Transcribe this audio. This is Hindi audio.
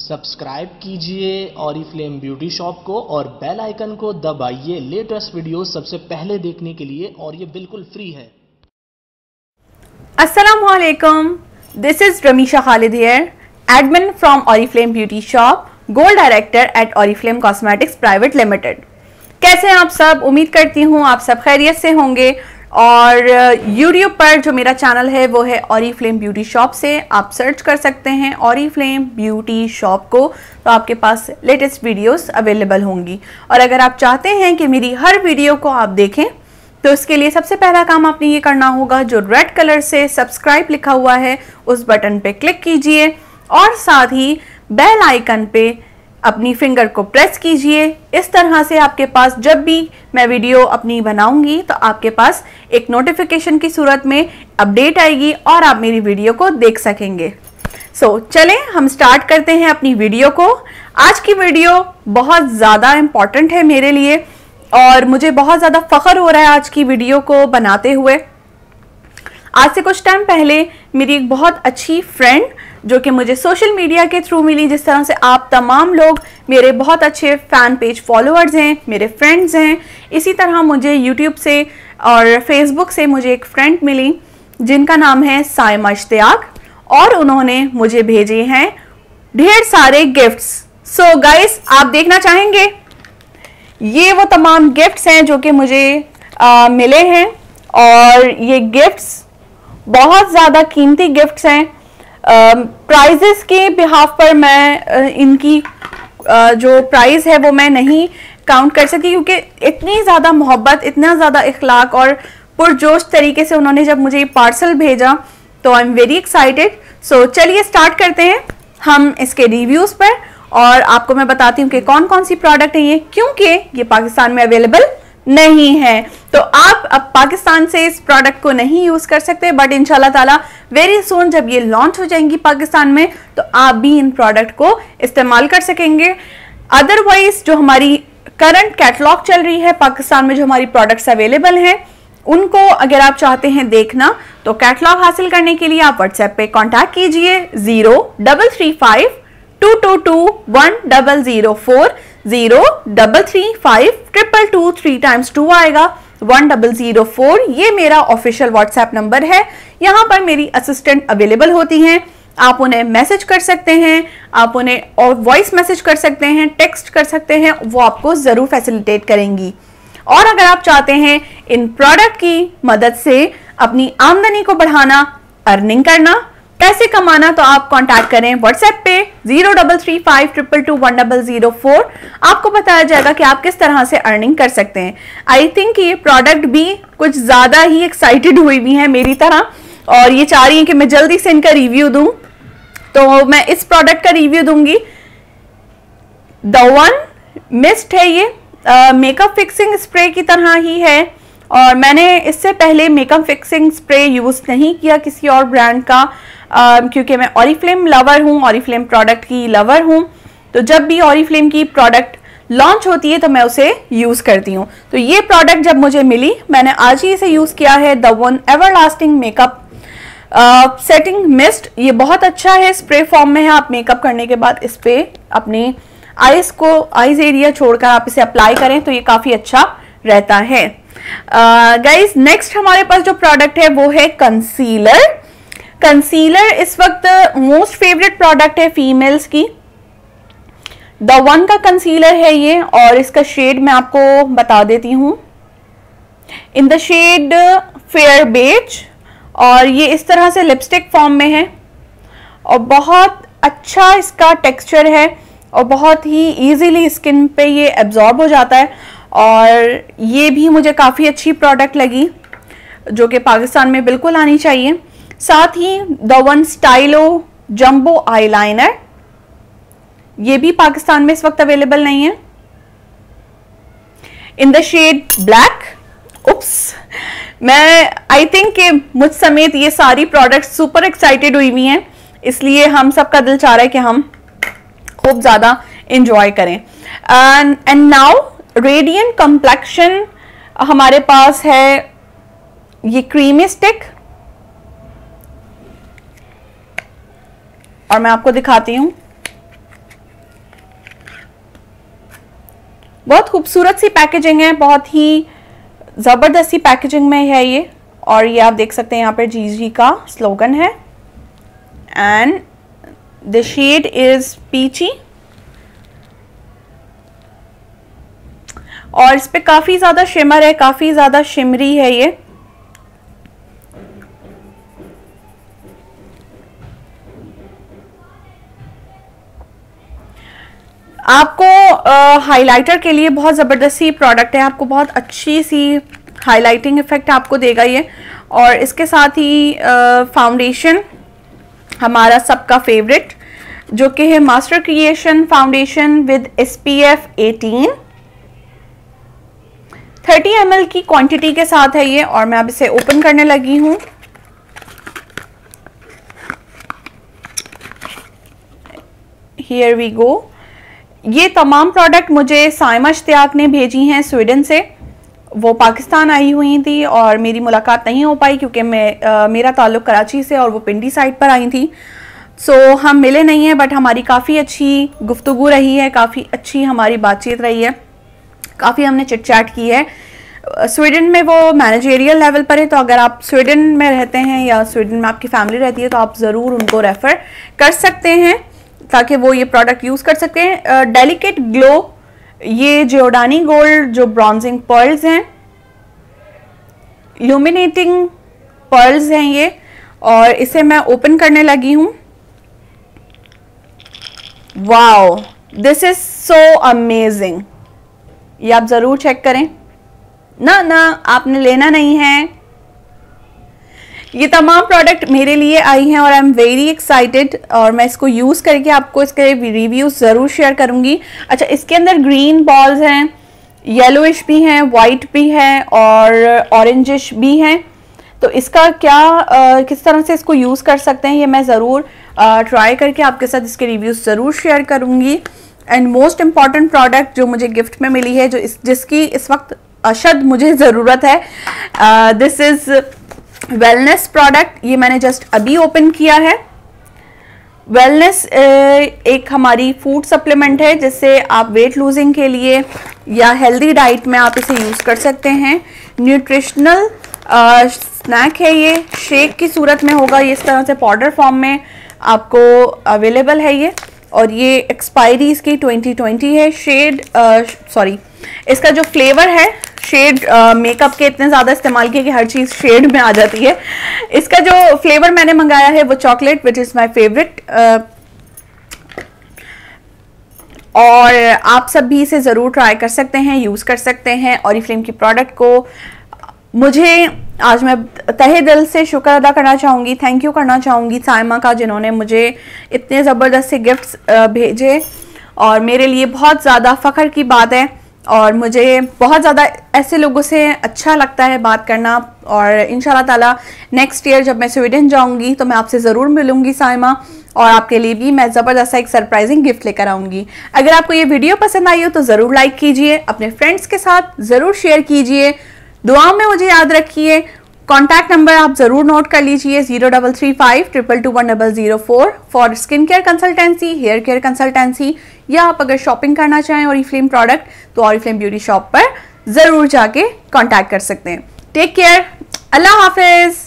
सब्सक्राइब कीजिए ऑरिफ्लेम ब्यूटी शॉप को और बेल आइकन को दबाइए लेटेस्ट वीडियो सबसे पहले देखने के लिए, और ये बिल्कुल फ्री है। अस्सलामु अलैकुम, this is Ramisha Khalid here, admin from Oriflame beauty shop, gold director at Oriflame cosmetics private limited. कैसे हैं आप सब? उम्मीद करती हूँ आप सब खैरियत से होंगे। और यूट्यूब पर जो मेरा चैनल है वो है ऑरिफ्लेम ब्यूटी शॉप से आप सर्च कर सकते हैं ऑरिफ्लेम ब्यूटी शॉप को, तो आपके पास लेटेस्ट वीडियोस अवेलेबल होंगी। और अगर आप चाहते हैं कि मेरी हर वीडियो को आप देखें तो इसके लिए सबसे पहला काम आपने ये करना होगा, जो रेड कलर से सब्सक्राइब लिखा हुआ है उस बटन पे क्लिक कीजिए और साथ ही बेल आइकन पे अपनी फिंगर को प्रेस कीजिए। इस तरह से आपके पास जब भी मैं वीडियो अपनी बनाऊंगी तो आपके पास एक नोटिफिकेशन की सूरत में अपडेट आएगी और आप मेरी वीडियो को देख सकेंगे। चलें हम स्टार्ट करते हैं अपनी वीडियो को। आज की वीडियो बहुत ज़्यादा इम्पॉर्टेंट है मेरे लिए और मुझे बहुत ज़्यादा फख्र हो रहा है आज की वीडियो को बनाते हुए। आज से कुछ टाइम पहले मेरी एक बहुत अच्छी फ्रेंड जो कि मुझे सोशल मीडिया के थ्रू मिली, जिस तरह से आप तमाम लोग मेरे बहुत अच्छे फ़ैन पेज फॉलोअर्स हैं, मेरे फ्रेंड्स हैं, इसी तरह मुझे यूट्यूब से और फेसबुक से मुझे एक फ्रेंड मिली जिनका नाम है साइमा इश्तियाक, और उन्होंने मुझे भेजे हैं ढेर सारे गिफ्ट्स। सो गाइस, आप देखना चाहेंगे? ये वो तमाम गिफ्ट्स हैं जो कि मुझे मिले हैं और ये गिफ्ट्स बहुत ज़्यादा कीमती गिफ्ट्स हैं। प्राइजेस के बिहाफ पर मैं इनकी जो प्राइस है वो मैं नहीं काउंट कर सकी, क्योंकि इतनी ज़्यादा मोहब्बत, इतना ज़्यादा इखलाक और पुरजोश तरीके से उन्होंने जब मुझे ये पार्सल भेजा तो आई एम वेरी एक्साइटेड। सो चलिए स्टार्ट करते हैं हम इसके रिव्यूज़ पर, और आपको मैं बताती हूँ कि कौन कौन सी प्रोडक्ट है ये, क्योंकि ये पाकिस्तान में अवेलेबल नहीं है। तो आप अब पाकिस्तान से इस प्रोडक्ट को नहीं यूज़ कर सकते, बट इंशाल्लाह ताला वेरी सून जब ये लॉन्च हो जाएंगी पाकिस्तान में तो आप भी इन प्रोडक्ट को इस्तेमाल कर सकेंगे। अदरवाइज जो हमारी करंट कैटलॉग चल रही है पाकिस्तान में, जो हमारी प्रोडक्ट्स अवेलेबल हैं, उनको अगर आप चाहते हैं देखना तो कैटलॉग हासिल करने के लिए आप व्हाट्सएप पे कॉन्टैक्ट कीजिए 0335 222 1004 0335 222 3 times 2 आएगा 1004। ये मेरा ऑफिशियल व्हाट्सएप नंबर है। यहाँ पर मेरी असिस्टेंट अवेलेबल होती हैं, आप उन्हें मैसेज कर सकते हैं, आप उन्हें और वॉइस मैसेज कर सकते हैं, टेक्स्ट कर सकते हैं, वो आपको ज़रूर फैसिलिटेट करेंगी। और अगर आप चाहते हैं इन प्रोडक्ट की मदद से अपनी आमदनी को बढ़ाना, अर्निंग करना, पैसे कमाना, तो आप कांटेक्ट करें व्हाट्सएप पे 0335 222 1004। आपको बताया जाएगा कि आप किस तरह से अर्निंग कर सकते हैं। आई थिंक ये प्रोडक्ट भी कुछ ज़्यादा ही एक्साइटेड हुई भी हैं मेरी तरह, और ये चाह रही हैं कि मैं जल्दी से इनका रिव्यू दूं, तो मैं इस प्रोडक्ट का रिव्यू दूंगी। द वन मिस्ट है ये, मेकअप फिक्सिंग स्प्रे की तरह ही है, और मैंने इससे पहले मेकअप फिक्सिंग स्प्रे यूज़ नहीं किया किसी और ब्रांड का, क्योंकि मैं ऑरिफ्लेम लवर हूँ, ऑरिफ्लेम प्रोडक्ट की लवर हूँ। तो जब भी ऑरिफ्लेम की प्रोडक्ट लॉन्च होती है तो मैं उसे यूज़ करती हूँ। तो ये प्रोडक्ट जब मुझे मिली, मैंने आज ही इसे यूज़ किया है, the one everlasting makeup setting mist. ये बहुत अच्छा है, स्प्रे फॉर्म में है। आप मेकअप करने के बाद इस पे अपने आईज एरिया छोड़कर आप इसे अप्लाई करें तो ये काफ़ी अच्छा रहता है। गाइज, नेक्स्ट हमारे पास जो प्रोडक्ट है वो है कंसीलर। कंसीलर इस वक्त मोस्ट फेवरेट प्रोडक्ट है फीमेल्स की। द वन का कंसीलर है ये, और इसका शेड मैं आपको बता देती हूँ, in the shade fair beige, और ये इस तरह से लिपस्टिक फॉर्म में है और बहुत अच्छा इसका टेक्सचर है और बहुत ही इजीली स्किन पे ये एब्जॉर्ब हो जाता है। और ये भी मुझे काफ़ी अच्छी प्रोडक्ट लगी जो कि पाकिस्तान में बिल्कुल आनी चाहिए। साथ ही the one Stylo Jumbo eyeliner, ये भी पाकिस्तान में इस वक्त अवेलेबल नहीं है, in the shade black. Oops, मैं आई थिंक कि मुझ समेत ये सारी प्रोडक्ट्स सुपर एक्साइटेड हुई हुई हैं, इसलिए हम सबका दिल चाह रहा है कि हम खूब ज़्यादा इंजॉय करें। एंड नाउ रेडियंट कम्प्लेक्शन हमारे पास है ये क्रीमी स्टिक, और मैं आपको दिखाती हूँ। बहुत खूबसूरत सी पैकेजिंग है, बहुत ही ज़बरदस्त सी पैकेजिंग में है ये। और ये आप देख सकते हैं यहाँ पर जीजी का स्लोगन है एंड द शेड इज पीची। और इस पे काफ़ी ज़्यादा शिमर है, काफ़ी ज़्यादा शिमरी है ये। आपको हाइलाइटर के लिए बहुत ज़बरदस्त सी प्रोडक्ट है, आपको बहुत अच्छी सी हाइलाइटिंग इफेक्ट आपको देगा ये। और इसके साथ ही फाउंडेशन हमारा सबका फेवरेट जो कि है master creation foundation with SPF 18, 30 ml की क्वांटिटी के साथ है ये। और मैं अब इसे ओपन करने लगी हूँ। Here we go. ये तमाम प्रोडक्ट मुझे साइमा इश्तियाक ने भेजी हैं स्वीडन से। वो पाकिस्तान आई हुई थी और मेरी मुलाकात नहीं हो पाई क्योंकि मेरा ताल्लुक़ कराची से और वो पिंडी साइड पर आई थी। सो हम मिले नहीं हैं, बट हमारी काफ़ी अच्छी गुफ्तगू रही है, काफ़ी अच्छी हमारी बातचीत रही है, काफ़ी हमने चिट चैट की है। स्वीडन में वो मैनेजरियल लेवल पर है, तो अगर आप स्वीडन में रहते हैं या स्वीडन में आपकी फैमिली रहती है तो आप ज़रूर उनको रेफ़र कर सकते हैं ताकि वो ये प्रोडक्ट यूज़ कर सकते हैं। डेलिकेट ग्लो, ये जियोडानी गोल्ड जो ब्रॉन्जिंग पर्ल्स हैं, इल्यूमिनेटिंग पर्ल्स हैं ये। और इसे मैं ओपन करने लगी हूँ। Wow, this is so amazing. ये आप ज़रूर चेक करें। ना आपने लेना नहीं है। ये तमाम प्रोडक्ट मेरे लिए आई हैं और आई एम वेरी एक्साइटेड और मैं इसको यूज़ करके आपको इसके रिव्यूज़ ज़रूर शेयर करूँगी। अच्छा, इसके अंदर ग्रीन बॉल्स हैं, येलोइश भी हैं, वाइट भी हैं और ऑरेंजिश भी हैं। तो इसका क्या किस तरह से इसको यूज़ कर सकते हैं ये मैं ज़रूर ट्राई करके आपके साथ इसके रिव्यूज़ ज़रूर शेयर करूँगी। एंड मोस्ट इम्पॉर्टेंट प्रोडक्ट जो मुझे गिफ्ट में मिली है, जिसकी इस वक्त अशद मुझे ज़रूरत है, दिस इज़ वेलनेस प्रोडक्ट। ये मैंने जस्ट अभी ओपन किया है। वेलनेस एक हमारी फूड सप्लीमेंट है जिससे आप वेट लूजिंग के लिए या हेल्दी डाइट में आप इसे यूज़ कर सकते हैं। न्यूट्रिशनल स्नैक है ये, शेक की सूरत में होगा ये, इस तरह से पाउडर फॉर्म में आपको अवेलेबल है ये। और ये एक्सपायरी इसकी 2020 है। शेड सॉरी, इसका जो फ्लेवर है, शेड मेकअप के इतने ज़्यादा इस्तेमाल किए कि हर चीज़ शेड में आ जाती है। इसका जो फ्लेवर मैंने मंगाया है वो chocolate, which is my favourite. और आप सब भी इसे ज़रूर ट्राई कर सकते हैं, यूज़ कर सकते हैं ऑरिफ्लेम की प्रोडक्ट को। मुझे आज मैं तहे दिल से शुक्र अदा करना चाहूँगी, थैंक यू करना चाहूँगी साइमा का, जिन्होंने मुझे इतने ज़बरदस्त से गिफ्ट्स भेजे और मेरे लिए बहुत ज़्यादा फ़ख्र की बात है। और मुझे बहुत ज़्यादा ऐसे लोगों से अच्छा लगता है बात करना। और इंशाल्लाह ताला नेक्स्ट ईयर जब मैं स्वीडन जाऊंगी तो मैं आपसे ज़रूर मिलूंगी साइमा, और आपके लिए भी मैं ज़बरदस्त एक सरप्राइजिंग गिफ्ट लेकर आऊँगी। अगर आपको ये वीडियो पसंद आई हो तो ज़रूर लाइक कीजिए, अपने फ्रेंड्स के साथ ज़रूर शेयर कीजिए, दुआओं में मुझे याद रखिए। कॉन्टैक्ट नंबर आप ज़रूर नोट कर लीजिए 0335221004 for skin care consultancy, hair care consultancy, या आप अगर शॉपिंग करना चाहें ऑरिफ्लेम प्रोडक्ट तो ऑरिफ्लेम ब्यूटी शॉप पर ज़रूर जाके कॉन्टैक्ट कर सकते हैं। टेक केयर, अल्लाह हाफिज़।